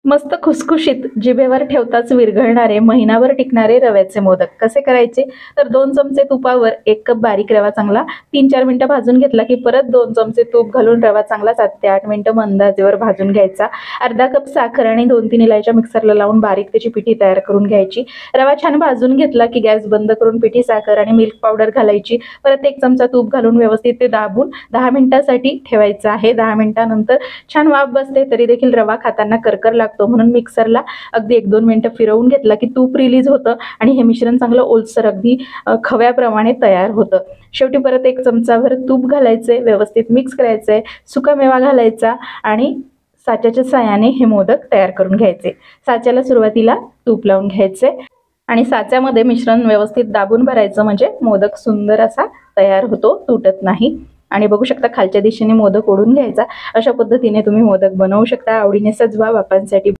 मस्त खुसखुशीत जिभेवर ठेवताच विरघळणारे महिनाभर टिकणारे रव्याचे मोदक कसे करायचे? तर 2 चमचे तुपावर 1 कप बारीक रवा चांगला 3-4 मिनिटं भाजून घेतला की परत 2 चमचे तूप घालून रवा चांगला 7 ते 8 मिनिटं मंद आचेवर भाजून घ्यायचा. अर्धा कप साखर आणि 2-3 इलायच्या मिक्सरला लावून बारीक त्याची पिठी तयार करून घ्यायची. रवा छान भाजून घेतला की गॅस बंद करून पिठी, साखर आणि मिल्क पावडर घालायची. परत 1 चमचा तूप घालून व्यवस्थित ते दाबून 10 मिनिटांसाठी ठेवायचं आहे. 10 मिनिटांनंतर छान वाफ बसते तरी देखील रवा खाताना करकर लागतो, म्हणून मिक्सरला अगदी 1-2 मिनिटं फिरवून घेतला की तूप रिलीज होतं आणि हे मिश्रण चांगलं ओलसर अगदी खव्याप्रमाणे तयार होतं. शेवटी परत 1 चमचाभर तूप घालायचे, व्यवस्थित मिक्स करायचंय, सुकामेवा घालायचा आणि साच्याच्या साहाय्याने हे मोदक तयार करून घ्यायचे. साच्याला सुरुवातीला तूप लावून घ्यायचे आणि साच्यामध्ये मिश्रण व्यवस्थित दाबून भरायचं, म्हणजे मोदक सुंदर असा तयार होतो, तुटत नाही. आणि बघू शकता खालच्या दिशेने मोदक ओढून घ्यायचा. अशा पद्धतीने तुम्ही मोदक बनवू शकता. आवडीने सजवा. बाप्पांसाठी